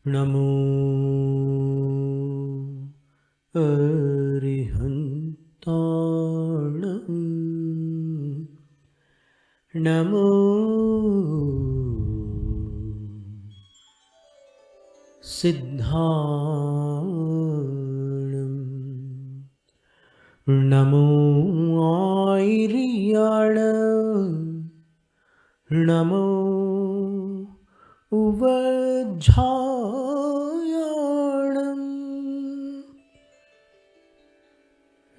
Namo Arihantanam. Namo Siddhanam. Namo Airiyanam. Namo Uvajjayanam.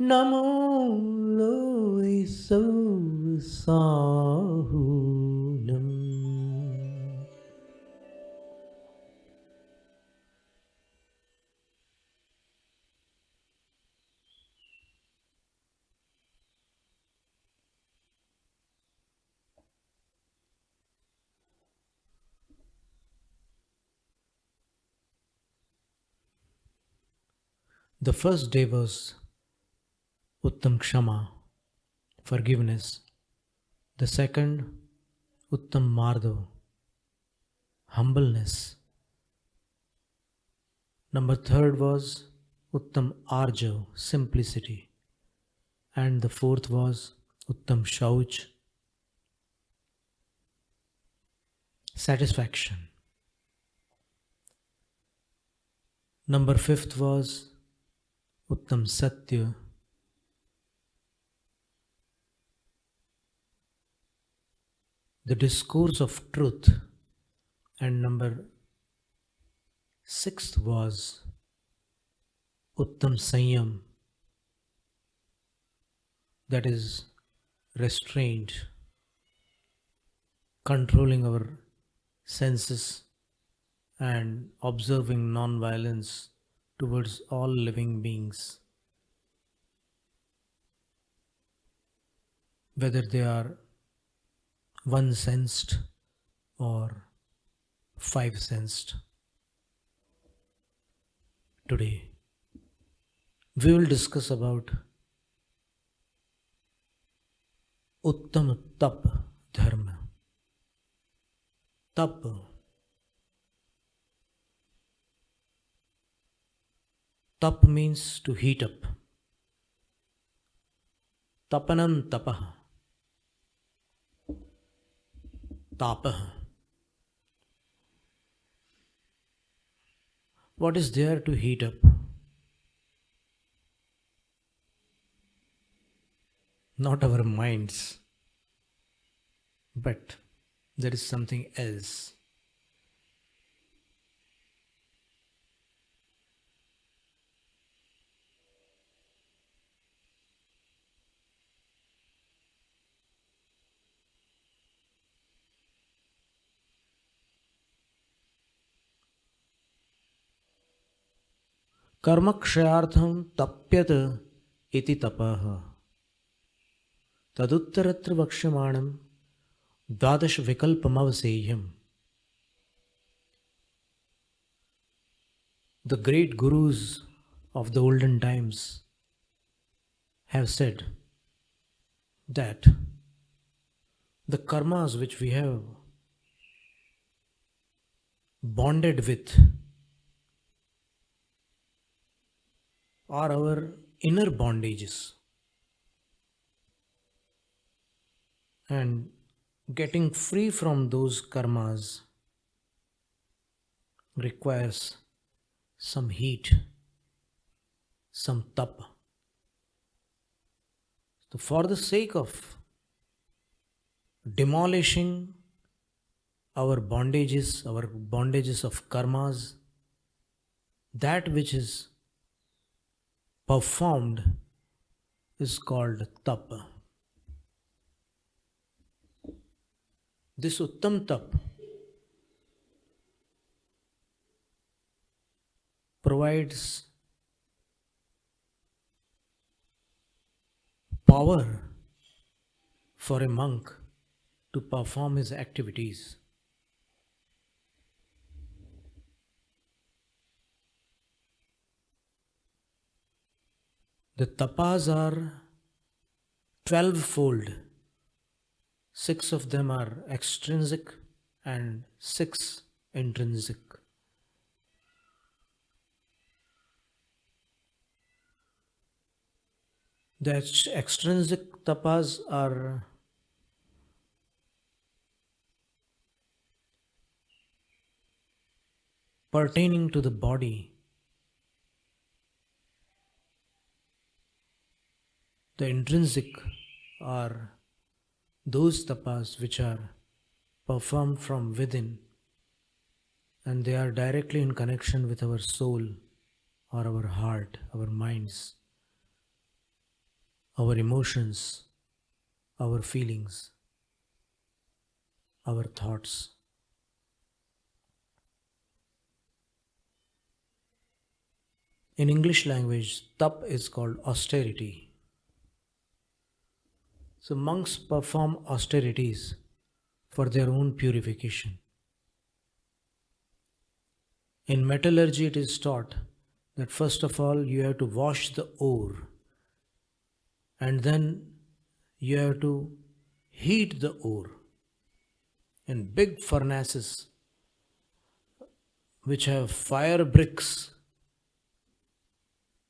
Namo Loiso Sahunam. The first day was Uttam Kshama, forgiveness. The second, Uttam Mardo, humbleness. Number third was Uttam Arjo, simplicity. And the fourth was Uttam Shauch, satisfaction. Number fifth was Uttam Satya, the discourse of truth. And number sixth was Uttam Sanyam, that is restraint, controlling our senses and observing non-violence towards all living beings, whether they are one sensed or five sensed. Today we will discuss about Uttama Tapa Dharma. Tapa. Tap means to heat up. Tapanam tapaha. Tapaha. What is there to heat up? Not our minds, but there is something else. कर्मक्षयार्थं तप्यत इति तपः तदुत्तरत्र वक्ष्यमाणं द्वादश विकल्पमवसेयम्. The great gurus of the olden times have said that the karmas which we have bonded with are our inner bondages, and getting free from those karmas requires some heat, some tapa. So for the sake of demolishing our bondages of karmas, that which is performed is called tapa. This Uttam Tap provides power for a monk to perform his activities. The tapas are 12-fold. 6 of them are extrinsic and 6 intrinsic. The extrinsic tapas are pertaining to the body. The intrinsic are those tapas which are performed from within, and they are directly in connection with our soul or our heart, our minds, our emotions, our feelings, our thoughts. In English language, tap is called austerity. So monks perform austerities for their own purification. In metallurgy, it is taught that first of all you have to wash the ore, and then you have to heat the ore in big furnaces which have fire bricks,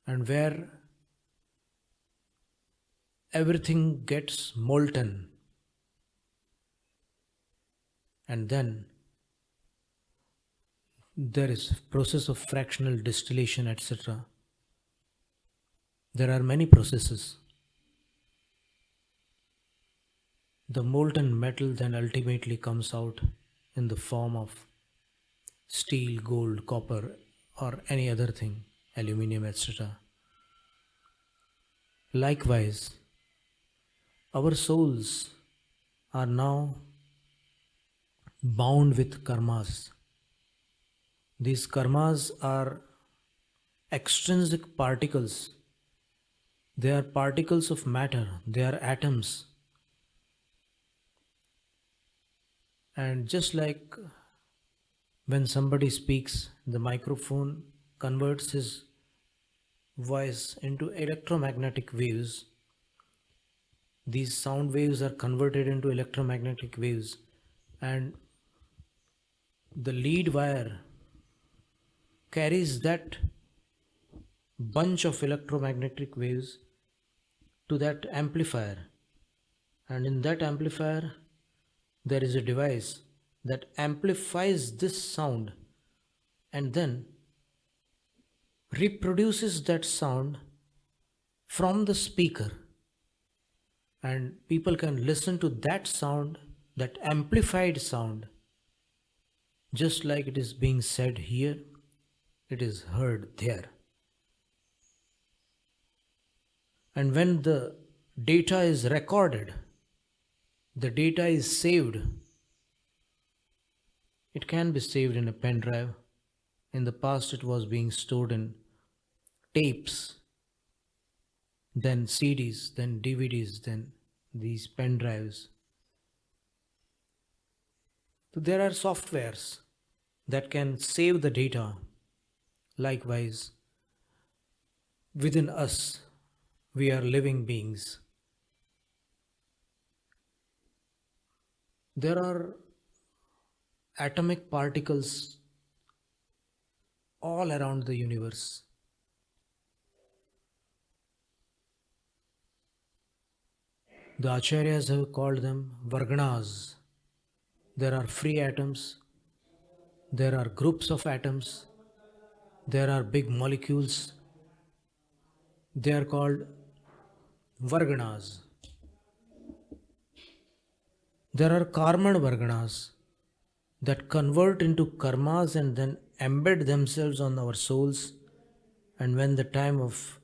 and where everything gets molten, and then there is process of fractional distillation, etc. There are many processes. The molten metal then ultimately comes out in the form of steel, gold, copper, or any other thing, aluminium, etc. Likewise, our souls are now bound with karmas. These karmas are extrinsic particles. They are particles of matter, they are atoms. And just like when somebody speaks, the microphone converts his voice into electromagnetic waves. These sound waves are converted into electromagnetic waves, and the lead wire carries that bunch of electromagnetic waves to that amplifier, and in that amplifier there is a device that amplifies this sound and then reproduces that sound from the speaker, and people can listen to that sound, that amplified sound, just like it is being said here, it is heard there. And when the data is recorded, the data is saved. It can be saved in a pen drive. In the past, it was being stored in tapes, then CDs, then DVDs, then these pen drives. So there are softwares that can save the data. Likewise, within us, we are living beings. There are atomic particles all around the universe. The Acharyas have called them Varganas. There are free atoms, there are groups of atoms, there are big molecules. They are called Varganas. There are Karman Varganas that convert into karmas and then embed themselves on our souls. And when the time of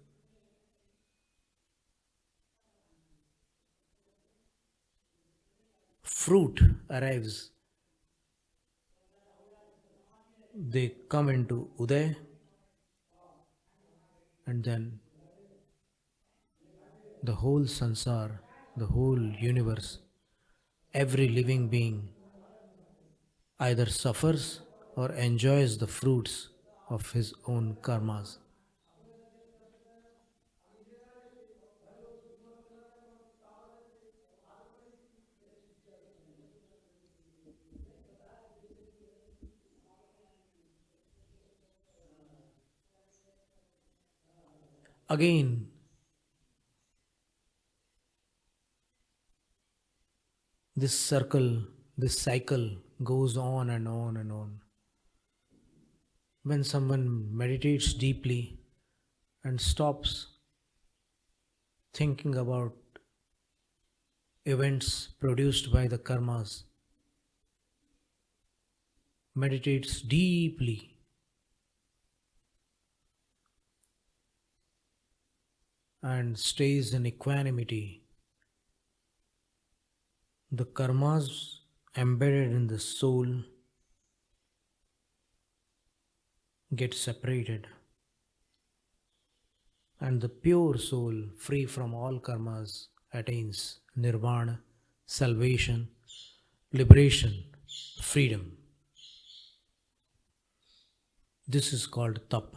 fruit arrives, they come into Uday, and then the whole sansar, the whole universe, every living being either suffers or enjoys the fruits of his own karmas. Again, This circle, this cycle goes on and on and on. When someone meditates deeply and stops thinking about events produced by the karmas, meditates deeply and stays in equanimity, the karmas embedded in the soul get separated, and the pure soul, free from all karmas, attains nirvana, salvation, liberation, freedom. This is called tap.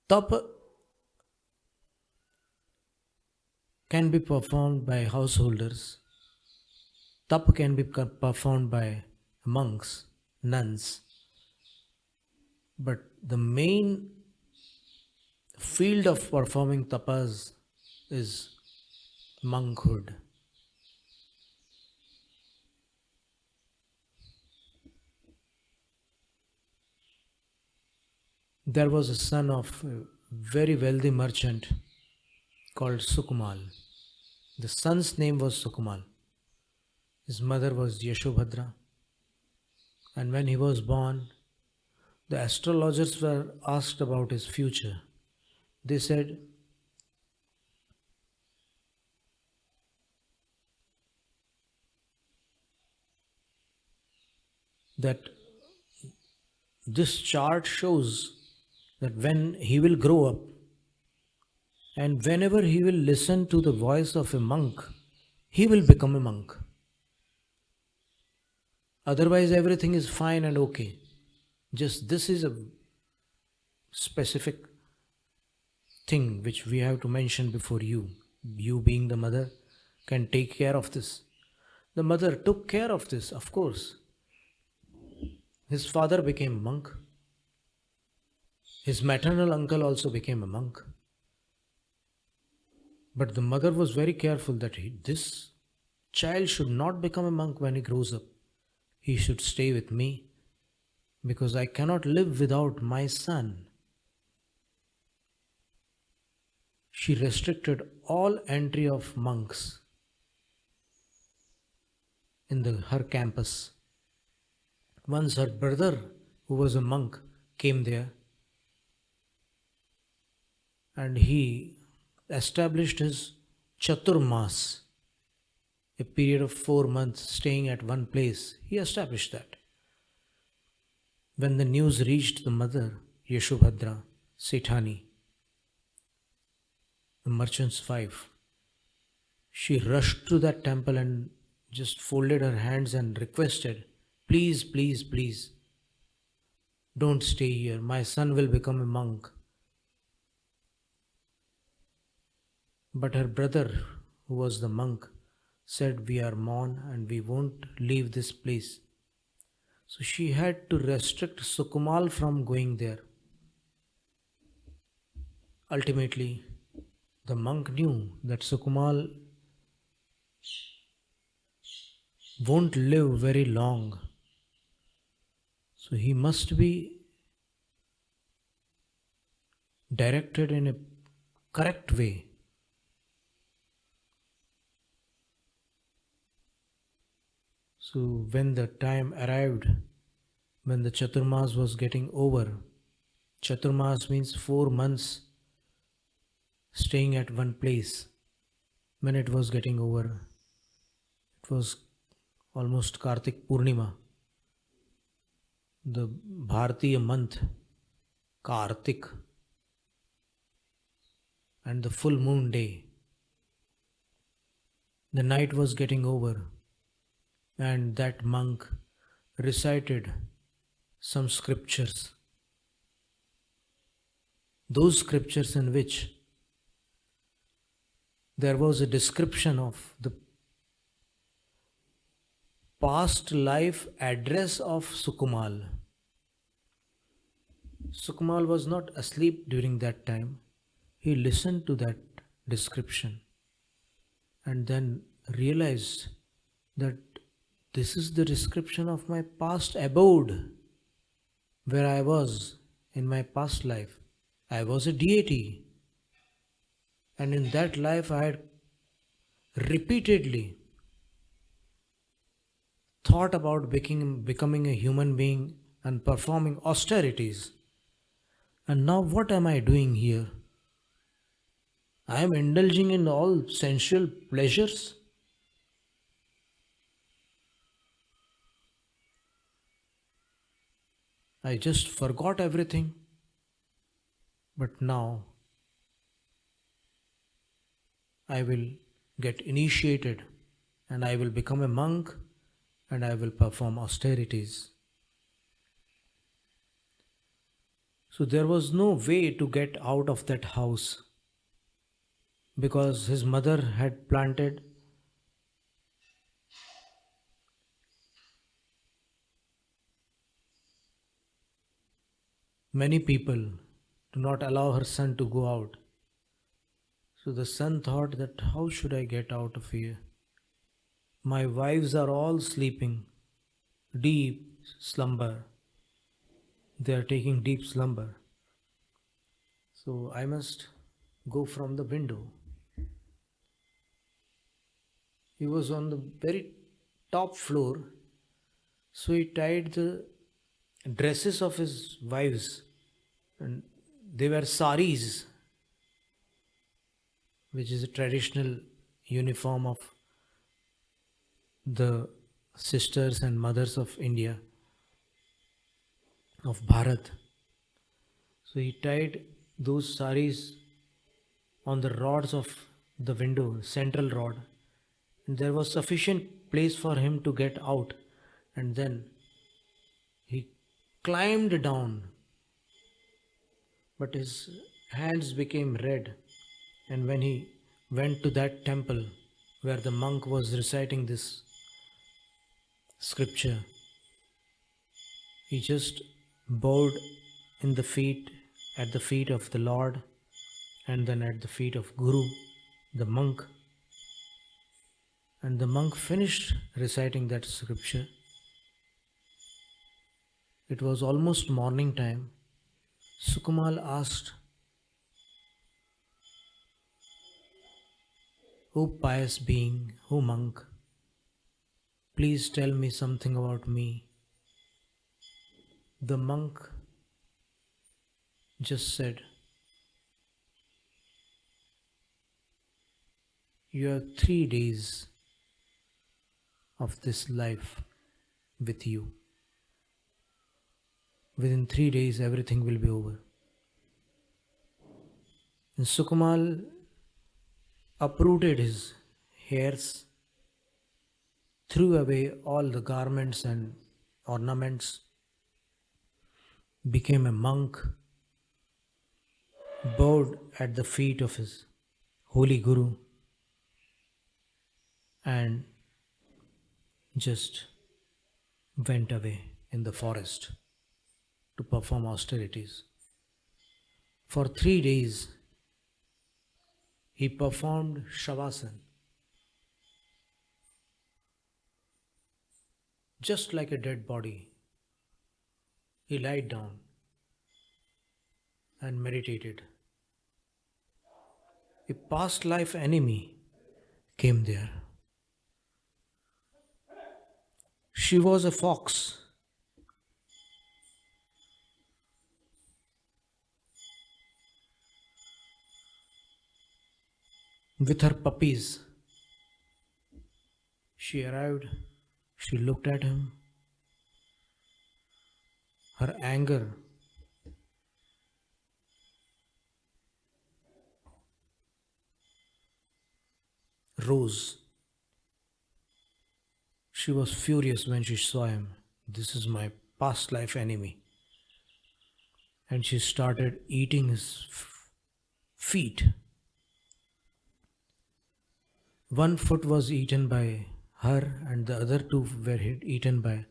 Tap can be performed by householders. Tap can be performed by monks, nuns. But the main field of performing tapas is monkhood. There was a son of a very wealthy merchant called Sukumal. The son's name was Sukumal. His mother was Yashobhadra. And when he was born, the astrologers were asked about his future. They said, that this chart shows that when he will grow up and whenever he will listen to the voice of a monk, he will become a monk. Otherwise, everything is fine and okay. Just this is a specific thing which we have to mention before you. You, being the mother, can take care of this. The mother took care of this, of course. His father became a monk. His maternal uncle also became a monk. But the mother was very careful that this child should not become a monk when he grows up. He should stay with me because I cannot live without my son. She restricted all entry of monks in her campus. Once her brother, who was a monk, came there and he established his Chaturmas, a period of 4 months staying at one place. He established that. When the news reached the mother, Yashobhadra Sethani, the merchant's wife, she rushed to that temple and just folded her hands and requested, please, please, please, don't stay here. My son will become a monk. But her brother, who was the monk, said, we are mourn and we won't leave this place. So she had to restrict Sukumal from going there. Ultimately, the monk knew that Sukumal won't live very long. So he must be directed in a correct way. So when the time arrived, when the Chaturmas was getting over, Chaturmas means 4 months staying at one place. When it was getting over, it was almost Kartik Purnima, the Bharatiya month, Kartik, and the full moon day. The night was getting over, and that monk recited some scriptures. Those scriptures in which there was a description of the past life address of Sukumal. Sukamal was not asleep during that time. He listened to that description and then realized that this is the description of my past abode where I was in my past life. I was a deity, and in that life I had repeatedly thought about becoming a human being and performing austerities. And now, what am I doing here? I am indulging in all sensual pleasures. I just forgot everything. But now I will get initiated and I will become a monk and I will perform austerities. So there was no way to get out of that house because his mother had planted many people to not allow her son to go out. So the son thought that how should I get out of here? My wives are all sleeping, deep slumber. They are taking deep slumber. So I must go from the window. He was on the very top floor, so he tied the dresses of his wives, and they were saris, which is a traditional uniform of the sisters and mothers of India, of Bharat. So he tied those saris on the rods of the window, central rod, and there was sufficient place for him to get out. And then he climbed down, but his hands became red. And when he went to that temple where the monk was reciting this scripture, he just bowed in the feet at the feet of the Lord and then at the feet of Guru, the monk. And the monk finished reciting that scripture. It was almost morning time. Sukamal asked, "O pious being, O monk, please tell me something about me." The monk just said, "You have 3 days of this life with you. Within 3 days, everything will be over." And Sukamal uprooted his hairs, threw away all the garments and ornaments, became a monk, bowed at the feet of his holy Guru, and just went away in the forest to perform austerities. For 3 days, he performed Shavasana, just like a dead body. He lied down and meditated. A past life enemy came there. She was a fox. With her puppies, she arrived. She looked at him. Her anger rose. She was furious when she saw him. This is my past life enemy. And she started eating his feet. One foot was eaten by her, and the other two were eaten by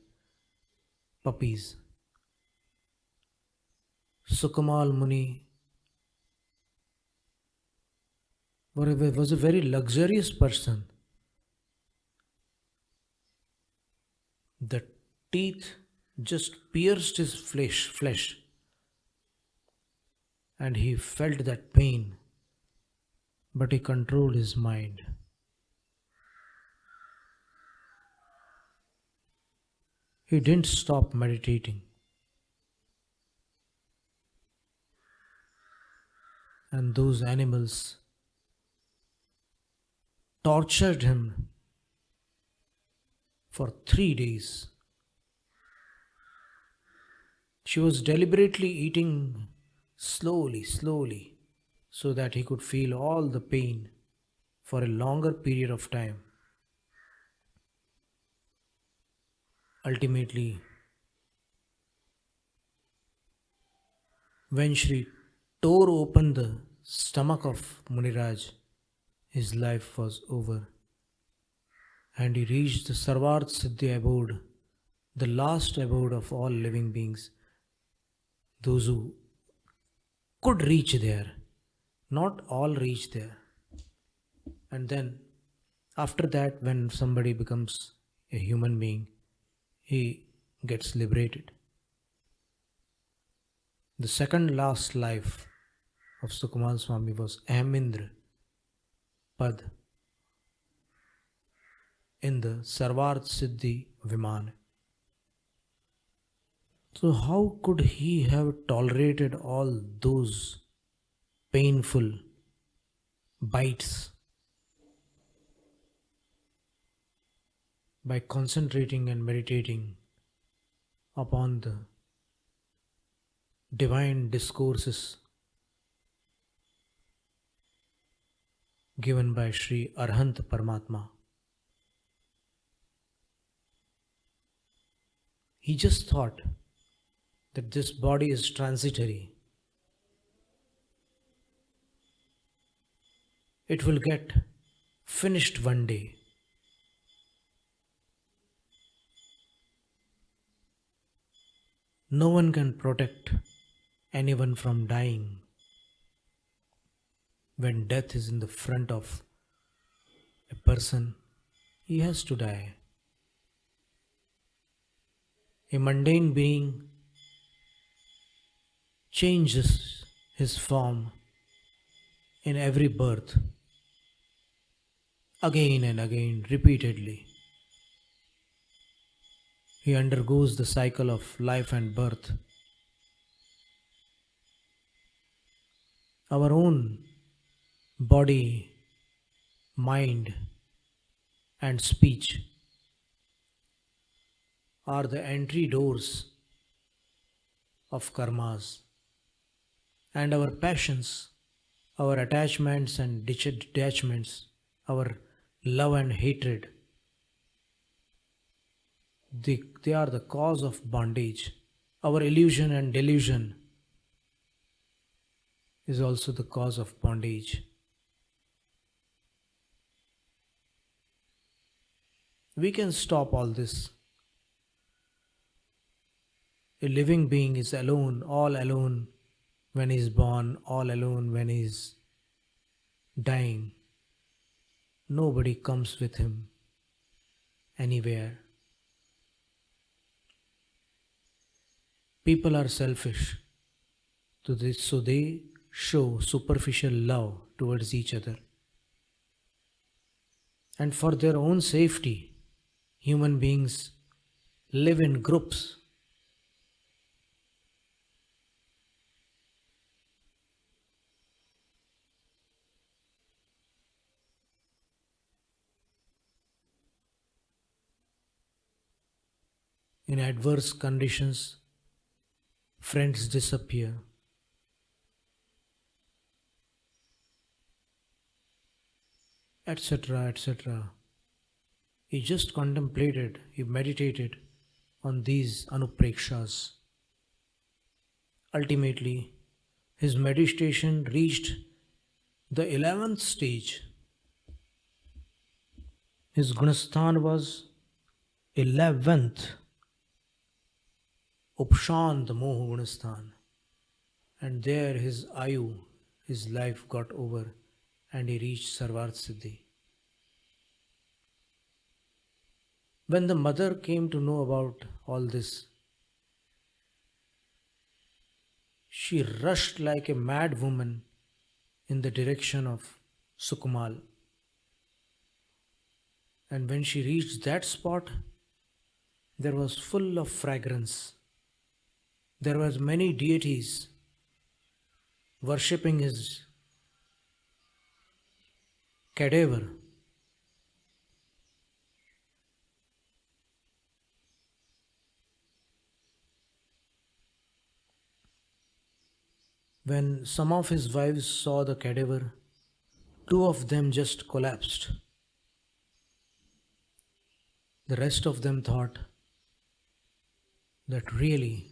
puppies. Sukamal Muni was a very luxurious person. The teeth just pierced his flesh, and he felt that pain, but he controlled his mind. He didn't stop meditating, and those animals tortured him for 3 days. She was deliberately eating slowly, so that he could feel all the pain for a longer period of time. Ultimately, when Shri tore open the stomach of Muniraj, his life was over, and he reached the Sarvarth Siddhi abode, the last abode of all living beings, those who could reach there. Not all reach there. And then, after that, when somebody becomes a human being, he gets liberated. The second last life of Sukumal Swami was Ahmindra Pad in the Sarvarth Siddhi Viman. So, how could he have tolerated all those painful bites by concentrating and meditating upon the divine discourses given by Sri Arhant Paramatma? He just thought that this body is transitory. It will get finished one day. No one can protect anyone from dying. When death is in the front of a person, he has to die. A mundane being changes his form in every birth, again and again, repeatedly. He undergoes the cycle of life and birth. Our own body, mind, and speech are the entry doors of karmas, and our passions, our attachments and detachments, our love and hatred, they are the cause of bondage. Our illusion and delusion is also the cause of bondage. We can stop all this. A living being is alone, all alone when he is born, all alone when he is dying. Nobody comes with him anywhere. People are selfish, so they show superficial love towards each other. And for their own safety, human beings live in groups. In adverse conditions, friends disappear. Etc. etc. He just contemplated, he meditated on these anuprekshas. Ultimately, his meditation reached the 11th stage. His gunasthan was 11th, Upshant Moh Gunasthan. and there his ayu, his life got over, and he reached Sarvat Siddhi. When the mother came to know about all this, she rushed like a mad woman in the direction of Sukumal. And when she reached that spot, there was full of fragrance. There was many deities worshipping his cadaver. When some of his wives saw the cadaver, two of them just collapsed. The rest of them thought that really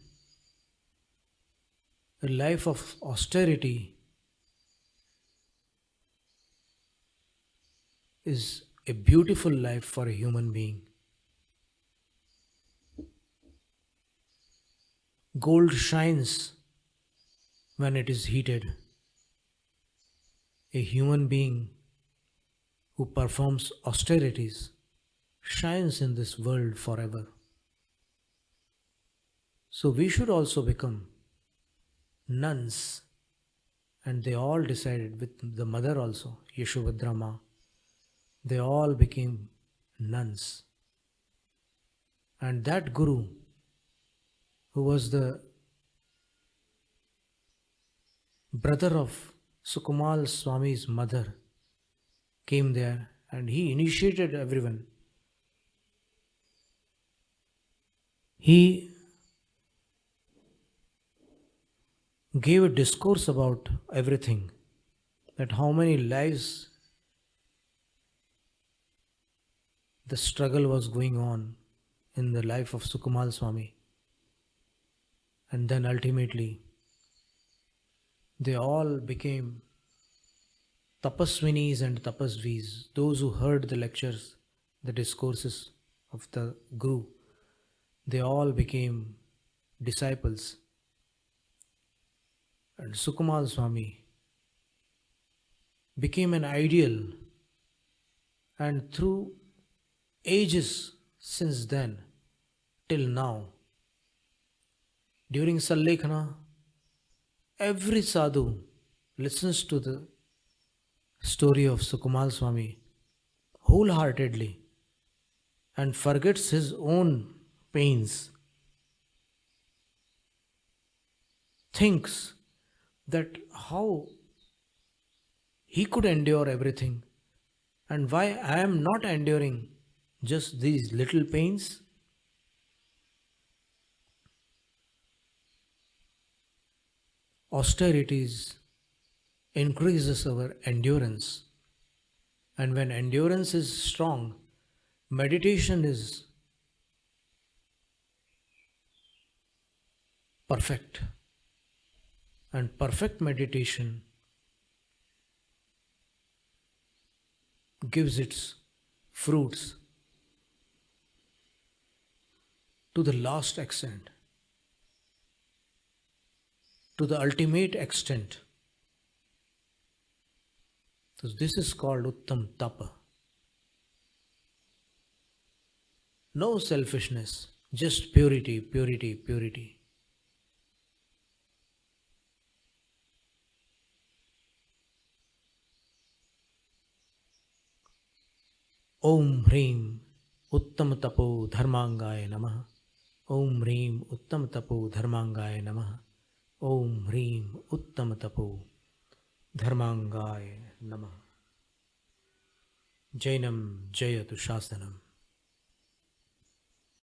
a life of austerity is a beautiful life for a human being. Gold shines when it is heated. A human being who performs austerities shines in this world forever. So we should also become nuns. And they all decided, with the mother also, Yeshobhadra Ma, they all became nuns. And that guru, who was the brother of Sukumal Swami's mother, came there and he initiated everyone. He gave a discourse about everything, that how many lives the struggle was going on in the life of Sukumal Swami. And then ultimately, they all became tapaswinis and tapasvis, those who heard the lectures, the discourses of the Guru. They all became disciples. And Sukumal Swami became an ideal, and through ages since then till now, during Sallekhana, every sadhu listens to the story of Sukumal Swami wholeheartedly and forgets his own pains, thinks that how he could endure everything and why I am not enduring just these little pains. Austerities increases our endurance, and when endurance is strong, meditation is perfect, and perfect meditation gives its fruits to the last extent, to the ultimate extent. So this is called Uttama Tapa. No selfishness, just purity, purity, purity. Om Hreem Uttama Tapo Dharmangaya Namaha. Om Hreem Uttama Tapo Dharmangaya Namaha. Om Hreem Uttama Tapo Dharmangaya Namaha. Jainam Jayatu Shasanam.